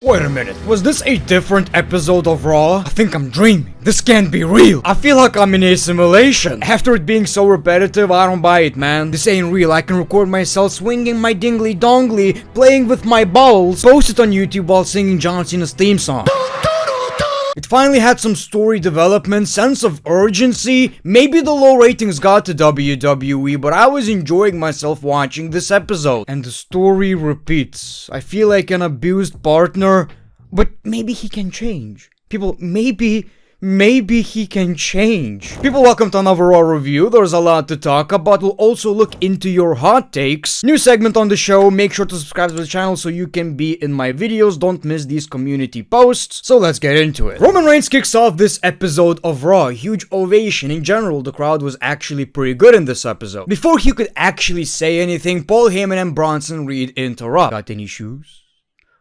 Wait a minute, was this a different episode of Raw? I think I'm dreaming. This can't be real. I feel like I'm in a simulation. After it being so repetitive, I don't buy it, man. This ain't real. I can record myself swinging my dingly dongly, playing with my balls, post it on YouTube while singing John Cena's theme song. It finally had some story development, sense of urgency. Maybe the low ratings got to WWE, but I was enjoying myself watching this episode. And the story repeats. I feel like an abused partner, but maybe he can change. People, maybe he can change. People, welcome to another Raw review. There's a lot to talk about. We'll also look into your hot takes. New segment on the show. Make sure to subscribe to the channel so you can be in my videos. Don't miss these community posts. So let's get into it. Roman Reigns kicks off this episode of Raw. Huge ovation. In general, the crowd was actually pretty good in this episode. Before he could actually say anything, Paul Heyman and Bronson Reed interrupt. Got any shoes?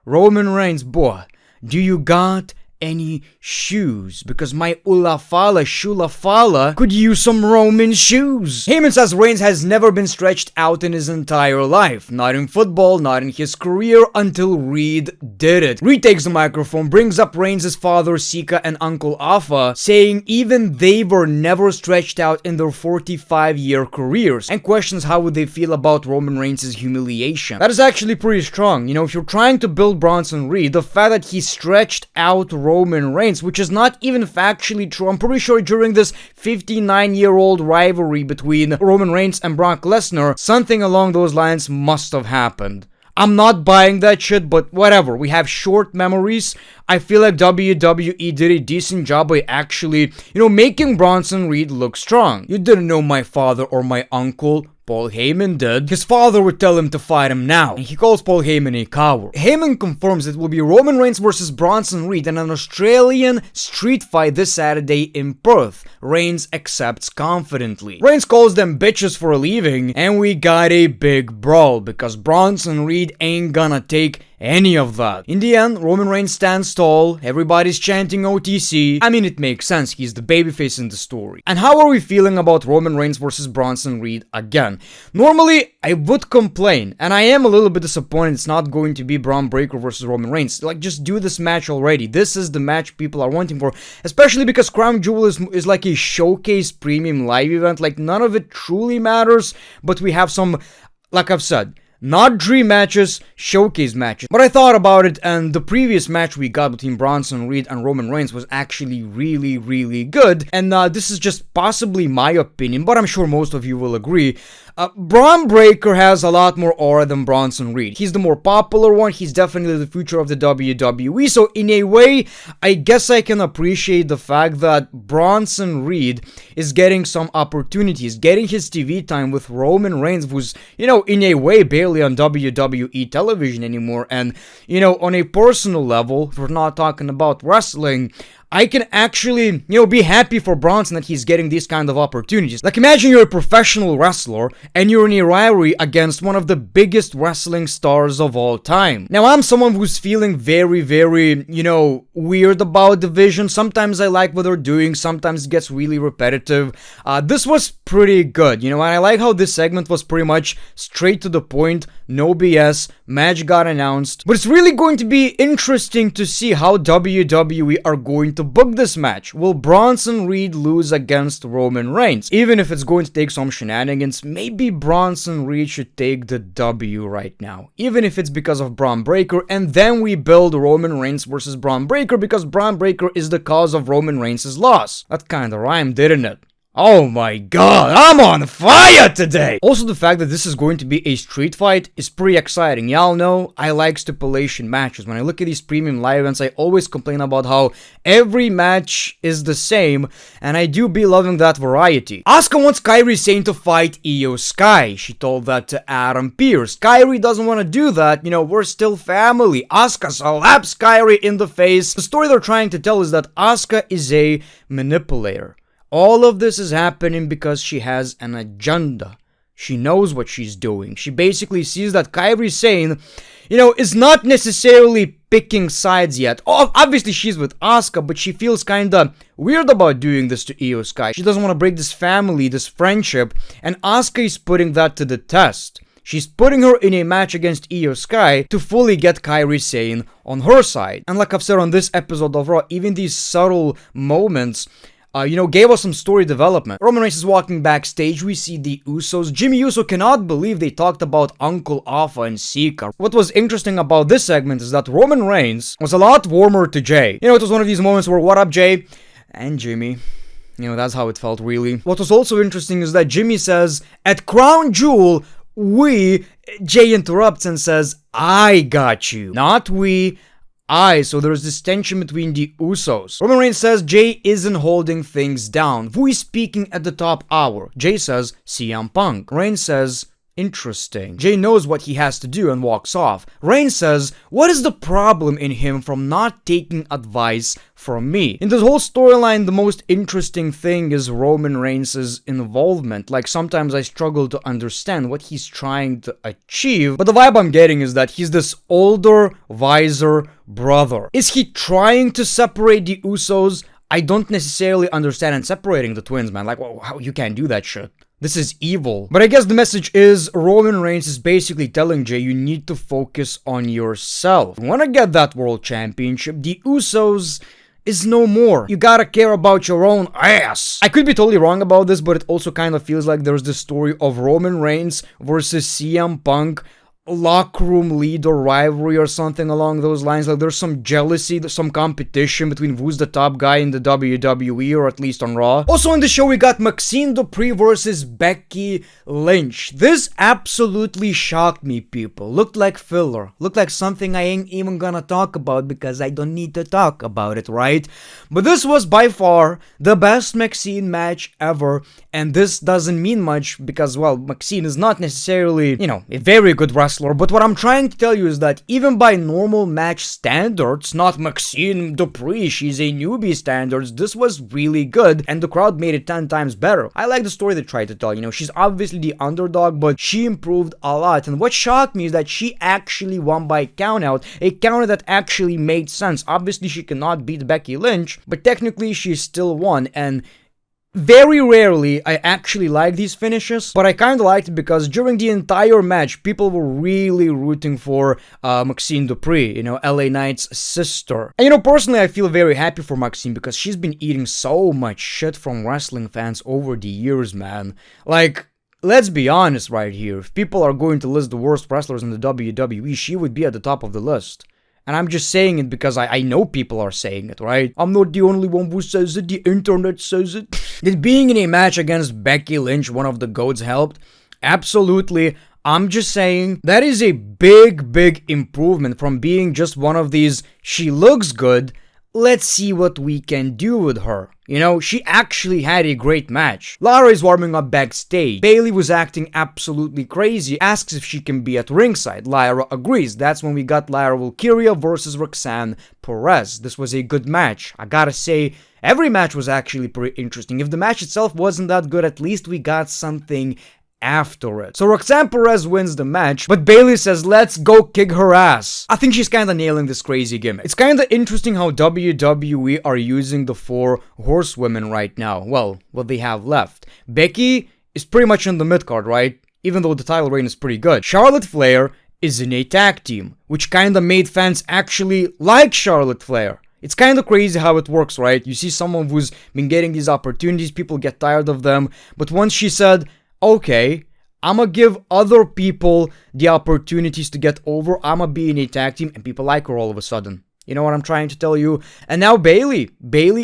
Roman Reigns, boy, do you got any shoes? Because my Ulafala Shulafala could use some Roman shoes. Heyman says Reigns has never been stretched out in his entire life. Not in football, not in his career, until Reed did it. Reed takes the microphone, brings up Reigns' father Sika and Uncle Afa, saying even they were never stretched out in their 45-year careers, and questions how would they feel about Roman Reigns' humiliation. That is actually pretty strong. You know, if you're trying to build Bronson Reed, the fact that he stretched out Roman Reigns, which is not even factually true. I'm pretty sure during this 59-year-old rivalry between Roman Reigns and Brock Lesnar, something along those lines must have happened. I'm not buying that shit, but whatever. We have short memories. I feel like WWE did a decent job by actually, making Bronson Reed look strong. You didn't know my father or my uncle. Paul Heyman did. His father would tell him to fight him now, and he calls Paul Heyman a coward. Heyman confirms it will be Roman Reigns versus Bronson Reed in an Australian street fight this Saturday in Perth. Reigns accepts confidently. Reigns calls them bitches for leaving, and we got a big brawl because Bronson Reed ain't gonna take any of that. In the end, Roman Reigns stands tall, everybody's chanting OTC. I mean, it makes sense, he's the babyface in the story. And how are we feeling about Roman Reigns versus Bronson Reed again? Normally, I would complain, and I am a little bit disappointed it's not going to be Braun Breaker versus Roman Reigns. Like, just do this match already. This is the match people are wanting for, especially because Crown Jewel is like a showcase premium live event. Like, none of it truly matters, but we have some, like I've said, not dream matches, showcase matches. But I thought about it, and the previous match we got between Bronson Reed and Roman Reigns was actually really, really good. And this is just possibly my opinion, but I'm sure most of you will agree. Braun Breaker has a lot more aura than Bronson Reed. He's the more popular one. He's definitely the future of the WWE. So in a way, I guess I can appreciate the fact that Bronson Reed is getting some opportunities, getting his TV time with Roman Reigns, who's, in a way barely on WWE television anymore. And, on a personal level, if we're not talking about wrestling, I can actually, be happy for Bronson that he's getting these kind of opportunities. Like, imagine you're a professional wrestler and you're in a rivalry against one of the biggest wrestling stars of all time. Now, I'm someone who's feeling very, very, weird about division. Sometimes I like what they're doing, sometimes it gets really repetitive. This was pretty good, and I like how this segment was pretty much straight to the point, no BS, match got announced. But it's really going to be interesting to see how WWE are going to book this match. Will Bronson Reed lose against Roman Reigns? Even if it's going to take some shenanigans, maybe Bronson Reed should take the W right now. Even if it's because of Braun Breaker, and then we build Roman Reigns versus Braun Breaker because Braun Breaker is the cause of Roman Reigns' loss. That kinda rhymed, didn't it? Oh my god, I'm on fire today! Also, the fact that this is going to be a street fight is pretty exciting. Y'all know I like stipulation matches. When I look at these premium live events, I always complain about how every match is the same, and I do be loving that variety. Asuka wants Kairi Sane to fight Io Sky. She told that to Adam Pearce. Kairi doesn't want to do that. We're still family. Asuka slaps Kairi in the face. The story they're trying to tell is that Asuka is a manipulator. All of this is happening because she has an agenda. She knows what she's doing. She basically sees that Kairi Sane, is not necessarily picking sides yet. Obviously, she's with Asuka, but she feels kinda weird about doing this to Io Sky. She doesn't want to break this family, this friendship, and Asuka is putting that to the test. She's putting her in a match against Io Sky to fully get Kairi Sane on her side. And like I've said on this episode of Raw, even these subtle moments gave us some story development. Roman Reigns is walking backstage, we see the Usos. Jimmy Uso cannot believe they talked about Uncle Alpha and Sika. What was interesting about this segment is that Roman Reigns was a lot warmer to Jay. It was one of these moments where, what up, Jay? And Jimmy. That's how it felt, really. What was also interesting is that Jimmy says, at Crown Jewel, Jay interrupts and says, I got you. Not we, so there's this tension between the Usos. Roman Reigns says Jay isn't holding things down. Who is speaking at the top hour? Jay says CM Punk. Reigns says, interesting. Jay knows what he has to do and walks off. Reigns says, what is the problem in him from not taking advice from me? In this whole storyline, the most interesting thing is Roman Reigns' involvement. Like, sometimes I struggle to understand what he's trying to achieve, but the vibe I'm getting is that he's this older, wiser brother. Is he trying to separate the Usos? I don't necessarily understand separating the twins, man. Like, well, how you can't do that shit. This is evil. But I guess the message is Roman Reigns is basically telling Jay you need to focus on yourself. You wanna get that world championship, the Usos is no more. You gotta care about your own ass. I could be totally wrong about this, but it also kind of feels like there's this story of Roman Reigns versus CM Punk, locker room leader rivalry or something along those lines. Like, there's some jealousy, there's some competition between who's the top guy in the WWE, or at least on Raw. Also on the show, we got Maxine Dupree versus Becky Lynch. This absolutely shocked me, people. Looked like filler. Looked like something I ain't even gonna talk about because I don't need to talk about it, right? But this was by far the best Maxine match ever, and this doesn't mean much because, well, Maxine is not necessarily, a very good wrestler. But what I'm trying to tell you is that even by normal match standards, not Maxine Dupree, she's a newbie standards, this was really good, and the crowd made it 10 times better. I like the story they tried to tell. She's obviously the underdog, but she improved a lot. And what shocked me is that she actually won by countout, a counter that actually made sense. Obviously, she cannot beat Becky Lynch, but technically she still won. And very rarely I actually like these finishes, but I kind of liked it because during the entire match, people were really rooting for Maxine Dupree, LA Knight's sister. And personally, I feel very happy for Maxine because she's been eating so much shit from wrestling fans over the years, man. Like, let's be honest right here. If people are going to list the worst wrestlers in the WWE, she would be at the top of the list. And I'm just saying it because I know people are saying it, right? I'm not the only one who says it, the internet says it. Did being in a match against Becky Lynch, one of the GOATs, helped? Absolutely. I'm just saying that is a big improvement from being just one of these, she looks good, let's see what we can do with her. She actually had a great match. Lara is warming up backstage. Bayley was acting absolutely crazy, asks if she can be at ringside. Lara agrees. That's when we got Lara Valkyria versus Roxanne Perez. This was a good match. I gotta say, every match was actually pretty interesting. If the match itself wasn't that good, at least we got something after it. So Roxanne Perez wins the match, but Bayley says, let's go kick her ass. I think she's kinda nailing this crazy gimmick. It's kinda interesting how WWE are using the 4 horsewomen right now. Well, what they have left. Becky is pretty much in the mid-card, right? Even though the title reign is pretty good. Charlotte Flair is in a tag team, which kinda made fans actually like Charlotte Flair. It's kind of crazy how it works, right? You see someone who's been getting these opportunities, people get tired of them, but once she said, okay, I'ma give other people the opportunities to get over, I'ma be in a tag team, and people like her all of a sudden. You know what I'm trying to tell you? And now Bayley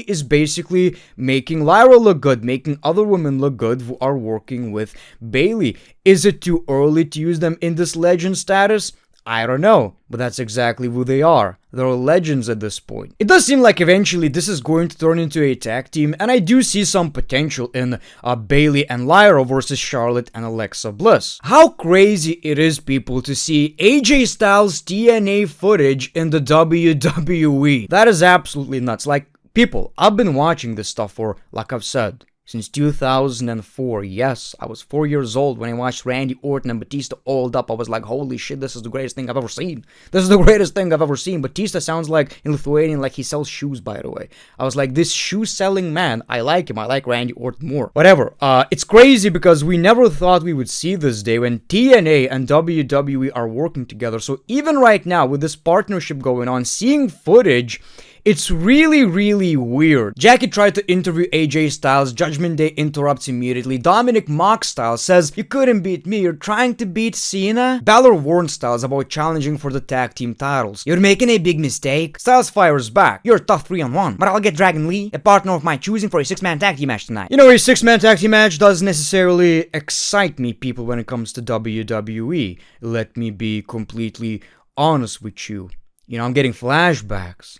is basically making Lyra look good, making other women look good who are working with Bayley. Is it too early to use them in this legend status? I don't know, but that's exactly who they are. They're legends at this point. It does seem like eventually this is going to turn into a tag team, and I do see some potential in Bayley and Lyra versus Charlotte and Alexa Bliss. How crazy it is, people, to see AJ Styles TNA footage in the WWE. That is absolutely nuts. Like, people, I've been watching this stuff for, like I've said, since 2004. Yes, I was 4 years old when I watched Randy Orton and Batista oiled up. I was like, holy shit, this is the greatest thing I've ever seen. This is the greatest thing I've ever seen. Batista sounds like, in Lithuanian, like he sells shoes, by the way. I was like, this shoe-selling man, I like him. I like Randy Orton more. Whatever. It's crazy because we never thought we would see this day when TNA and WWE are working together. So even right now, with this partnership going on, seeing footage, it's really, really weird. Jackie tried to interview AJ Styles, Judgment Day interrupts immediately. Dominic Mock Styles says, you couldn't beat me, you're trying to beat Cena? Balor warns Styles about challenging for the tag team titles. You're making a big mistake. Styles fires back, you're a tough 3-on-1, but I'll get Dragon Lee, a partner of my choosing, for a 6-man tag team match tonight. You know, a 6-man tag team match doesn't necessarily excite me, people, when it comes to WWE. Let me be completely honest with you. You know, I'm getting flashbacks.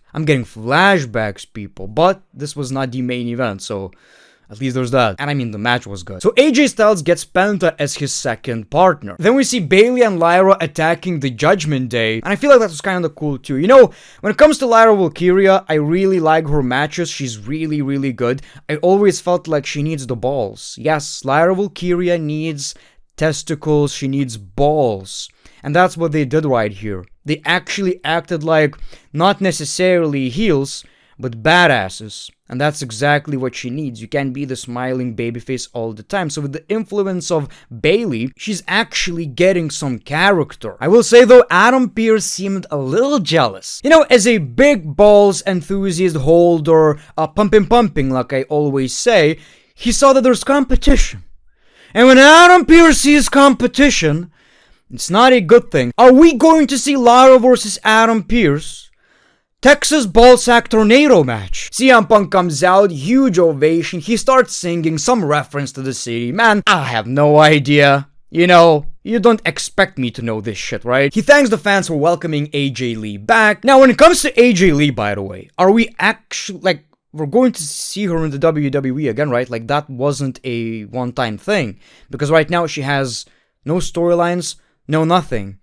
People. But this was not the main event, so at least there's that. And I mean, the match was good. So AJ Styles gets Penta as his second partner. Then we see Bayley and Lyra attacking the Judgment Day. And I feel like that was kind of cool too. You know, when it comes to Lyra Valkyria, I really like her matches. She's really, really good. I always felt like she needs the balls. Yes, Lyra Valkyria needs testicles. She needs balls. And that's what they did right here. They actually acted like not necessarily heels, but badasses. And that's exactly what she needs. You can't be the smiling babyface all the time. So with the influence of Bayley, she's actually getting some character. I will say though, Adam Pearce seemed a little jealous. You know, as a big balls enthusiast holder, pumping like I always say, he saw that there's competition. And when Adam Pearce sees competition, it's not a good thing. Are we going to see Lara versus Adam Pearce? Texas Ballsack Tornado match. CM Punk comes out, huge ovation. He starts singing some reference to the city. Man, I have no idea. You know, you don't expect me to know this shit, right? He thanks the fans for welcoming AJ Lee back. Now, when it comes to AJ Lee, by the way, are we actually, like, we're going to see her in the WWE again, right? Like, that wasn't a one-time thing. Because right now, she has no storylines, no nothing.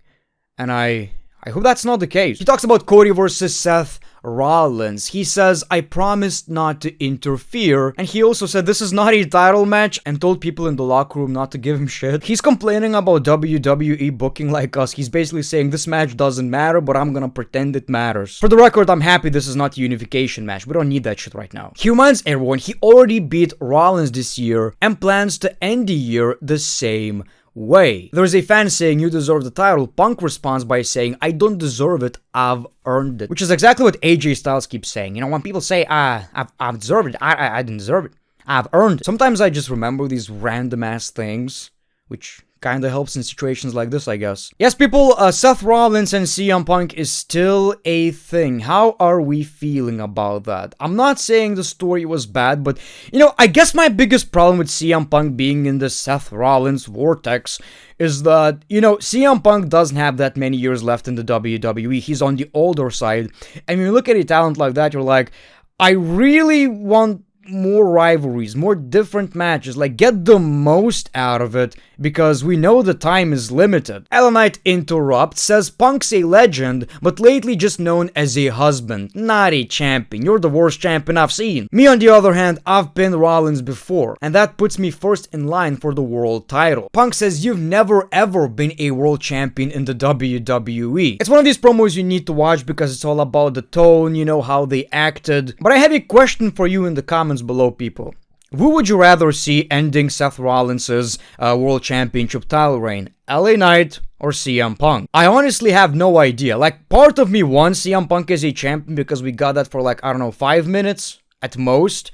And I hope that's not the case. He talks about Cody versus Seth Rollins. He says, I promised not to interfere. And he also said this is not a title match and told people in the locker room not to give him shit. He's complaining about WWE booking like us. He's basically saying this match doesn't matter, but I'm gonna pretend it matters. For the record, I'm happy this is not a unification match. We don't need that shit right now. He reminds everyone he already beat Rollins this year and plans to end the year the same way. There's a fan saying you deserve the title. Punk responds by saying I don't deserve it, I've earned it. Which is exactly what AJ Styles keeps saying. You know, when people say I've deserved it, I didn't deserve it, I've earned it. Sometimes I just remember these random ass things, which kinda helps in situations like this, I guess. Yes, people, Seth Rollins and CM Punk is still a thing. How are we feeling about that? I'm not saying the story was bad, but, you know, I guess my biggest problem with CM Punk being in the Seth Rollins vortex is that, you know, CM Punk doesn't have that many years left in the WWE. He's on the older side. And when you look at a talent like that, you're like, I really want more rivalries, more different matches, like get the most out of it, because we know the time is limited. LA Knight interrupts, says Punk's a legend, but lately just known as a husband, not a champion. You're the worst champion I've seen. Me on the other hand, I've pinned Rollins before, and that puts me first in line for the world title. Punk says you've never ever been a world champion in the WWE. It's one of these promos you need to watch because it's all about the tone, you know, how they acted. But I have a question for you in the comments below, people. Who would you rather see ending Seth Rollins' World Championship title reign? LA Knight or CM Punk? I honestly have no idea. Like, part of me wants CM Punk as a champion because we got that for like, I don't know, 5 minutes at most.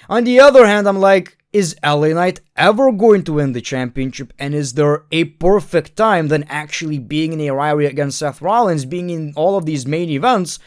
On the other hand, I'm like, is LA Knight ever going to win the championship? And is there a perfect time than actually being in a rivalry against Seth Rollins, being in all of these main events?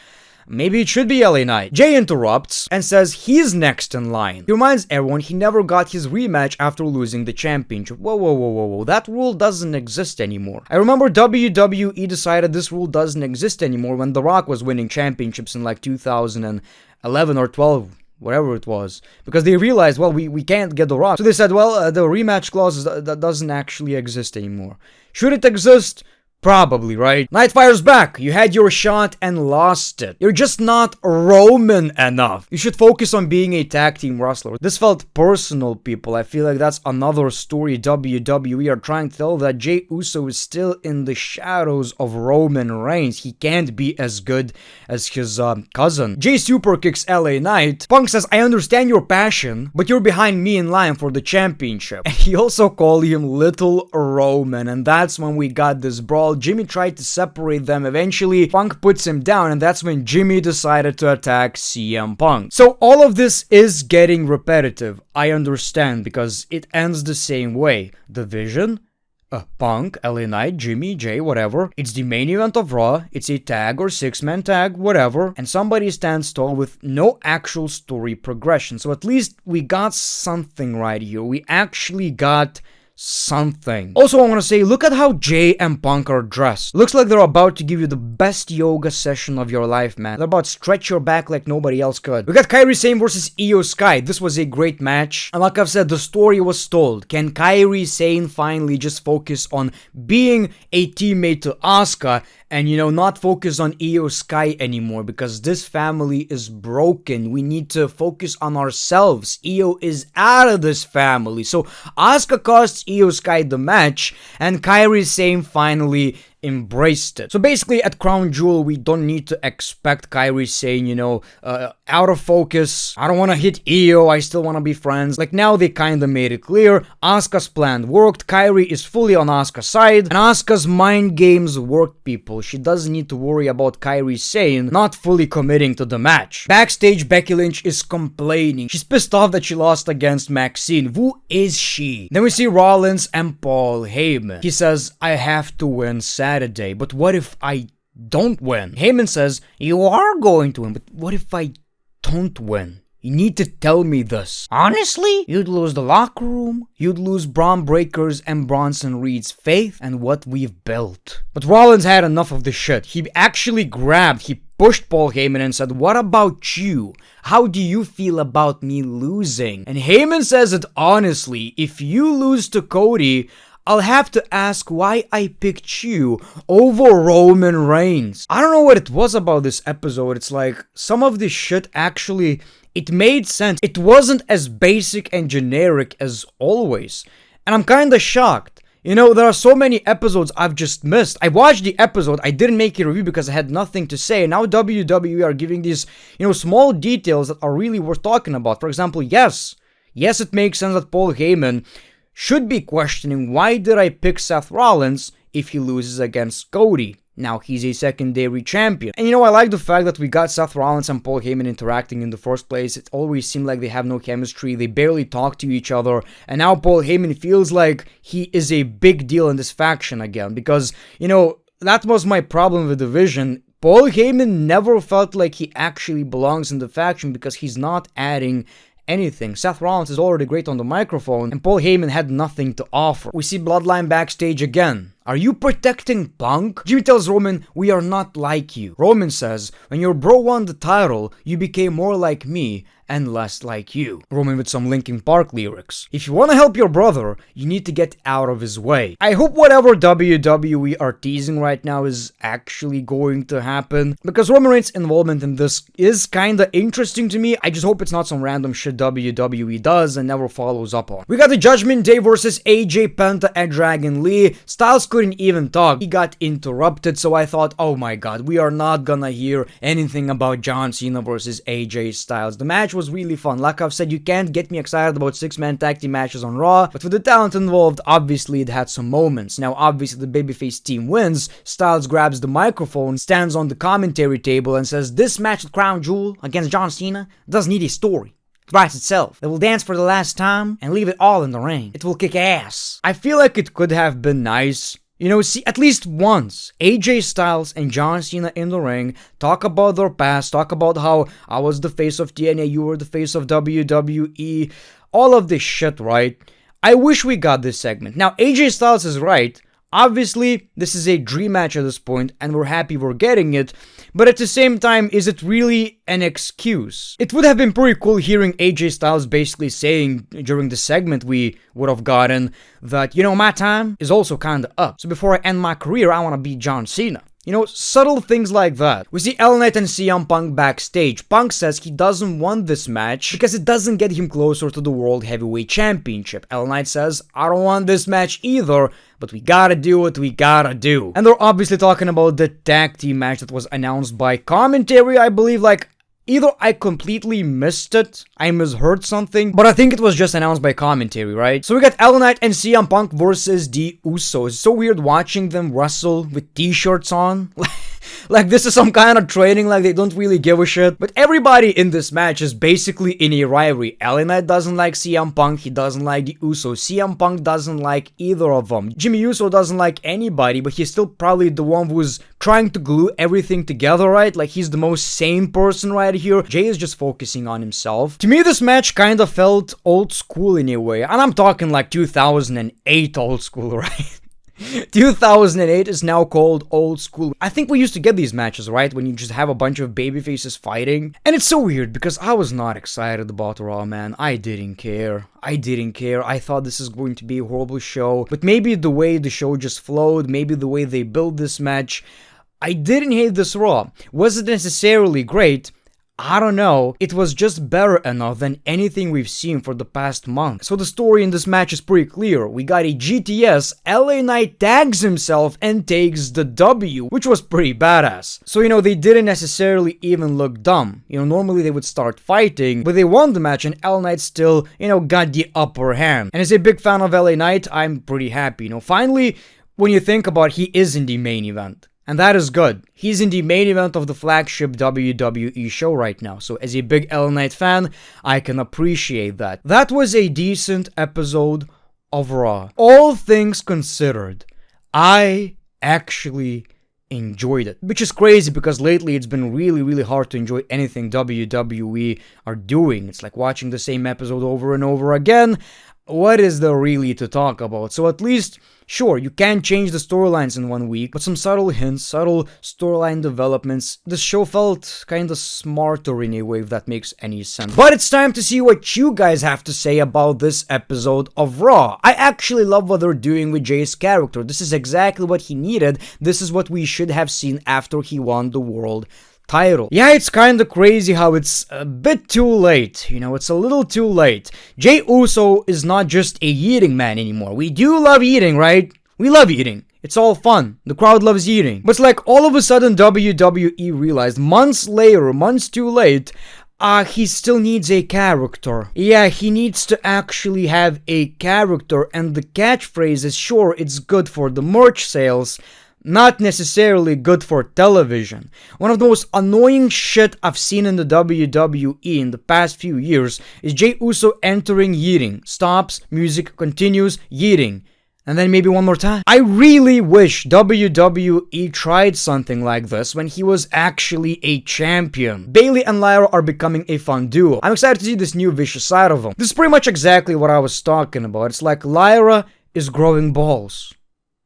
Maybe it should be LA Knight. Jay interrupts and says he's next in line. He reminds everyone he never got his rematch after losing the championship. Whoa. That rule doesn't exist anymore. I remember WWE decided this rule doesn't exist anymore when The Rock was winning championships in like 2011 or 12. Whatever it was, because they realized, well, we can't get The Rock. So they said, well, the rematch clause that doesn't actually exist anymore. Should it exist? Probably, right? Nightfire's back. You had your shot and lost it. You're just not Roman enough. You should focus on being a tag team wrestler. This felt personal, people. I feel like that's another story WWE are trying to tell, that Jey Uso is still in the shadows of Roman Reigns. He can't be as good as his cousin. Jey super kicks LA Knight. Punk says, I understand your passion, but you're behind me in line for the championship. And he also called him Little Roman, and that's when we got this brawl. Jimmy tried to separate them. Eventually, Punk puts him down, and that's when Jimmy decided to attack CM Punk. So all of this is getting repetitive. I understand, because it ends the same way. Division, Punk, LA Knight, Jimmy, Jay, whatever. It's the main event of Raw. It's a tag or six-man tag, whatever. And somebody stands tall with no actual story progression. So at least we got something right here. We actually got something. Also, I want to say, look at how Jay and Punk are dressed. Looks like they're about to give you the best yoga session of your life, man. They're about to stretch your back like nobody else could. We got Kairi Sane versus Io Sky. This was a great match. And like I've said, the story was told. Can Kairi Sane finally just focus on being a teammate to Asuka and, you know, not focus on Io Sky anymore, because this family is broken. We need to focus on ourselves. Io is out of this family. So Asuka costs Io Sky the match, and Kairi Sane finally embraced it. So basically, at Crown Jewel, we don't need to expect Kairi Sane, you know, out of focus. I don't want to hit Io, I still want to be friends. Like, now they kind of made it clear. Asuka's plan worked. Kairi is fully on Asuka's side, and Asuka's mind games worked, people. She doesn't need to worry about Kairi Sane not fully committing to the match. Backstage, Becky Lynch is complaining. She's pissed off that she lost against Maxine. Who is she? Then we see Rollins and Paul Heyman. He says, I have to win Saturday, but what if I don't win? Heyman says, you are going to win, but what if I don't win? You need to tell me this. Honestly, you'd lose the locker room, you'd lose Braun Breaker's and Bronson Reed's faith and what we've built. But Rollins had enough of this shit. He actually pushed Paul Heyman and said, what about you? How do you feel about me losing? And Heyman says that honestly, if you lose to Cody, I'll have to ask why I picked you over Roman Reigns. I don't know what it was about this episode. It's like some of this shit actually, it made sense. It wasn't as basic and generic as always. And I'm kinda shocked. You know, there are so many episodes I've just missed. I watched the episode, I didn't make a review because I had nothing to say. And now WWE are giving these, you know, small details that are really worth talking about. For example, yes, it makes sense that Paul Heyman should be questioning, why did I pick Seth Rollins if he loses against Cody? Now he's a secondary champion. And you know, I like the fact that we got Seth Rollins and Paul Heyman interacting in the first place. It always seemed like they have no chemistry. They barely talk to each other. And now Paul Heyman feels like he is a big deal in this faction again. Because, you know, that was my problem with the division. Paul Heyman never felt like he actually belongs in the faction because he's not adding anything. Seth Rollins is already great on the microphone, and Paul Heyman had nothing to offer. We see Bloodline backstage again. Are you protecting Punk? Jimmy tells Roman, we are not like you. Roman says, when your bro won the title, you became more like me and less like you. Roman with some Linkin Park lyrics. If you want to help your brother, you need to get out of his way. I hope whatever WWE are teasing right now is actually going to happen, because Roman Reigns' involvement in this is kinda interesting to me. I just hope it's not some random shit WWE does and never follows up on. We got the Judgment Day versus AJ, Penta, and Dragon Lee. Styles couldn't even talk. He got interrupted, so I thought, oh my god, we are not gonna hear anything about John Cena versus AJ Styles. The match was really fun. Like I've said, you can't get me excited about six-man tag team matches on Raw, but with the talent involved, obviously it had some moments. Now, obviously the babyface team wins. Styles grabs the microphone, stands on the commentary table, and says, this match at Crown Jewel against John Cena doesn't need a story. It writes itself. They will dance for the last time and leave it all in the ring. It will kick ass. I feel like it could have been nice, you know, see at least once AJ Styles and John Cena in the ring, talk about their past, talk about how I was the face of TNA, you were the face of WWE, all of this shit, right? I wish we got this segment. Now, AJ Styles is right. Obviously, this is a dream match at this point, and we're happy we're getting it, but at the same time, is it really an excuse? It would have been pretty cool hearing AJ Styles basically saying during the segment we would have gotten that, you know, my time is also kinda up. So before I end my career, I wanna be John Cena. You know, subtle things like that. We see LA Knight and CM Punk backstage. Punk says he doesn't want this match because it doesn't get him closer to the World Heavyweight Championship. LA Knight says, I don't want this match either, but we gotta do what we gotta do. And they're obviously talking about the tag team match that was announced by commentary, I believe, like, either I completely missed it, I misheard something, but I think it was just announced by commentary, right? So we got LA Knight and CM Punk versus the Usos. It's so weird watching them wrestle with t-shirts on. Like this is some kind of training, like they don't really give a shit. But everybody in this match is basically in a rivalry. LA Knight doesn't like CM Punk, he doesn't like the Usos. CM Punk doesn't like either of them. Jimmy Uso doesn't like anybody, but he's still probably the one who's trying to glue everything together, right? Like he's the most sane person right here. Jay is just focusing on himself. To me, this match kind of felt old school in a way. And I'm talking like 2008 old school, right? 2008 is now called old school. I think we used to get these matches, right? When you just have a bunch of babyfaces fighting. And it's so weird because I was not excited about Raw, man. I didn't care. I thought this is going to be a horrible show. But maybe the way the show just flowed, maybe the way they built this match, I didn't hate this Raw. Was it necessarily great? I don't know, it was just better enough than anything we've seen for the past month. So the story in this match is pretty clear. We got a GTS, LA Knight tags himself and takes the W, which was pretty badass. So, you know, they didn't necessarily even look dumb. You know, normally they would start fighting, but they won the match and LA Knight still, you know, got the upper hand. And as a big fan of LA Knight, I'm pretty happy. You know, finally, when you think about it, he is in the main event. And that is good. He's in the main event of the flagship WWE show right now. So as a big LA Knight fan, I can appreciate that. That was a decent episode of Raw. All things considered, I actually enjoyed it. Which is crazy because lately it's been really hard to enjoy anything WWE are doing. It's like watching the same episode over and over again. What is there really to talk about? So at least, sure, you can't change the storylines in 1 week, but some subtle hints, subtle storyline developments. The show felt kinda smarter in a way, if that makes any sense. But it's time to see what you guys have to say about this episode of Raw. I actually love what they're doing with Jay's character. This is exactly what he needed. This is what we should have seen after he won the world title. Yeah, it's kinda crazy how it's a bit too late, you know, it's a little too late. Jey Uso is not just a eating man anymore. We do love eating, right? We love eating. It's all fun. The crowd loves eating. But it's like all of a sudden WWE realized months later, months too late, he still needs a character. Yeah, he needs to actually have a character, and the catchphrase is, sure, it's good for the merch sales, not necessarily good for television. One of the most annoying shit I've seen in the WWE in the past few years is Jey Uso entering yeeting. Stops, music continues, yeeting. And then maybe one more time. I really wish WWE tried something like this when he was actually a champion. Bayley and Lyra are becoming a fun duo. I'm excited to see this new vicious side of them. This is pretty much exactly what I was talking about. It's like Lyra is growing balls.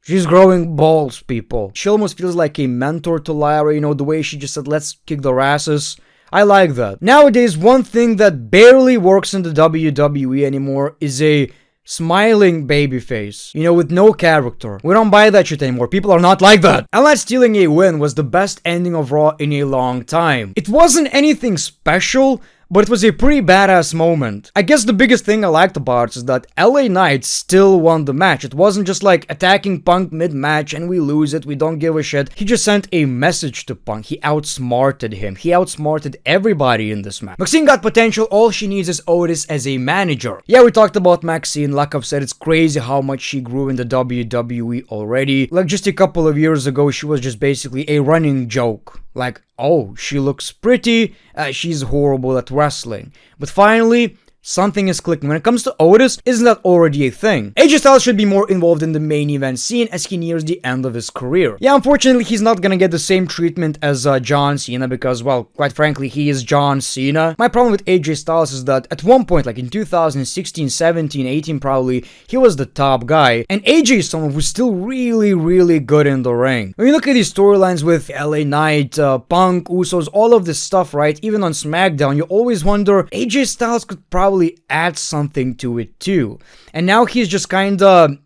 She's growing balls, people. She almost feels like a mentor to Lyra, you know, the way she just said, let's kick their asses. I like that. Nowadays, one thing that barely works in the WWE anymore is a smiling babyface, you know, with no character. We don't buy that shit anymore. People are not like that. And not stealing a win was the best ending of Raw in a long time. It wasn't anything special, but it was a pretty badass moment. I guess the biggest thing I liked about it is that LA Knight still won the match. It wasn't just like attacking Punk mid-match and we lose it, we don't give a shit. He just sent a message to Punk. He outsmarted him. He outsmarted everybody in this match. Maxine got potential. All she needs is Otis as a manager. Yeah, we talked about Maxine. Like I've said, it's crazy how much she grew in the WWE already. Like just a couple of years ago, she was just basically a running joke. Like, oh, she looks pretty, she's horrible at wrestling. But finally, Something is clicking. When it comes to Otis, isn't that already a thing? AJ Styles should be more involved in the main event scene as he nears the end of his career. Yeah, unfortunately, he's not gonna get the same treatment as John Cena because, well, quite frankly, he is John Cena. My problem with AJ Styles is that at one point, like in 2016, 17, 18 probably, he was the top guy. And AJ is someone who's still really good in the ring. When you look at these storylines with LA Knight, Punk, Usos, all of this stuff, right? Even on SmackDown, you always wonder, AJ Styles could probably add something to it too. And now he's just kinda,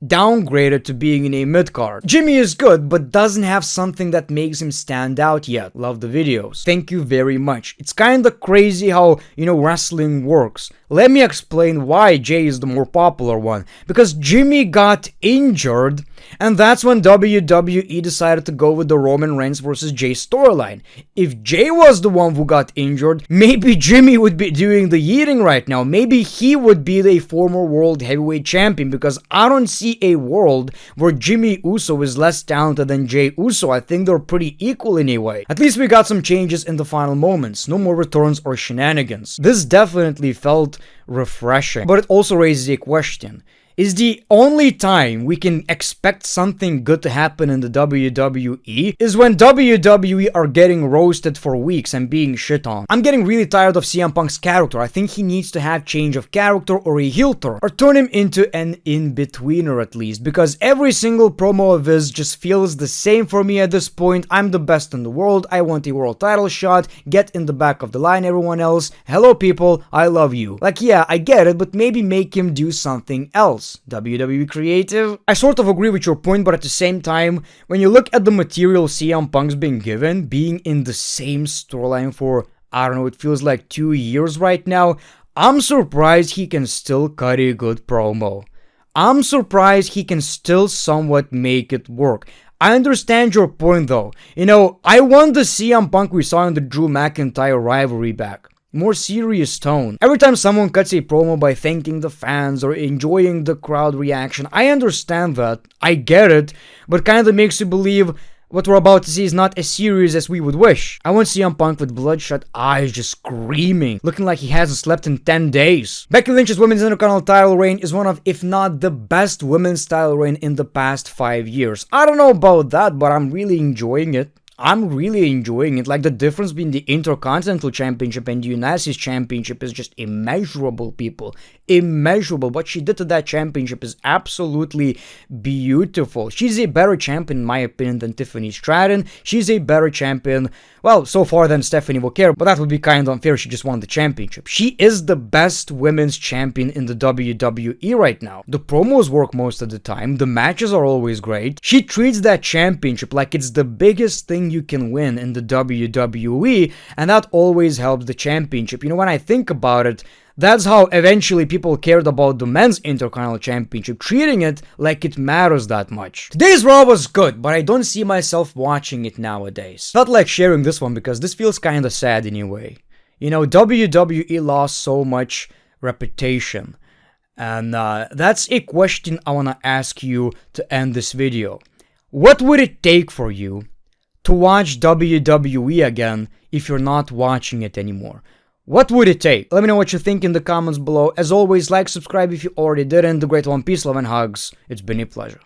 downgraded to being in a mid-card. Jimmy is good, but doesn't have something that makes him stand out yet. Love the videos. Thank you very much. It's kinda crazy how, wrestling works. Let me explain why Jay is the more popular one. Because Jimmy got injured, and that's when WWE decided to go with the Roman Reigns versus Jay storyline. If Jay was the one who got injured, maybe Jimmy would be doing the eating right now. Maybe he would be the former world heavyweight champion, because I don't see a world where Jimmy Uso is less talented than Jay Uso. I think they're pretty equal in a way. At least we got some changes in the final moments. No more returns or shenanigans. This definitely felt refreshing. But it also raises a question. Is the only time we can expect something good to happen in the WWE is when WWE are getting roasted for weeks and being shit on. I'm getting really tired of CM Punk's character. I think he needs to have change of character or a heel turn, or turn him into an in-betweener at least, because every single promo of his just feels the same for me at this point. I'm the best in the world, I want a world title shot, get in the back of the line everyone else, hello people, I love you. Like, yeah, I get it, but maybe make him do something else. WWE creative? I sort of agree with your point, but at the same time, when you look at the material CM Punk's been given, being in the same storyline for, I don't know, it feels like 2 years right now, I'm surprised he can still cut a good promo. I'm surprised he can still somewhat make it work. I understand your point though. I want the CM Punk we saw in the Drew McIntyre rivalry back. More serious tone. Every time someone cuts a promo by thanking the fans or enjoying the crowd reaction, I understand that, I get it, but kinda makes you believe what we're about to see is not as serious as we would wish. I want CM Punk with bloodshot eyes just screaming, looking like he hasn't slept in 10 days. Becky Lynch's women's Intercontinental title reign is one of, if not the best women's title reign in the past 5 years. I don't know about that, but I'm really enjoying it. I'm really enjoying it. Like, the difference between the Intercontinental Championship and the United States Championship is just immeasurable, people. Immeasurable. What she did to that championship is absolutely beautiful. She's a better champion, in my opinion, than Tiffany Stratton. She's a better champion, well, so far than Stephanie Booker, but that would be kind of unfair. She just won the championship. She is the best women's champion in the WWE right now. The promos work most of the time. The matches are always great. She treats that championship like it's the biggest thing you can win in the WWE, and that always helps the championship. When I think about it, that's how eventually people cared about the men's Intercontinental Championship, treating it like it matters that much. Today's Raw was good, but I don't see myself watching it nowadays. Not like sharing this one because this feels kinda sad anyway. WWE lost so much reputation, and that's a question I wanna ask you to end this video. What would it take for you to watch WWE again if you're not watching it anymore? What would it take? Let me know what you think in the comments below. As always, like, subscribe if you already didn't. The great one, peace, love, and hugs. It's been a pleasure.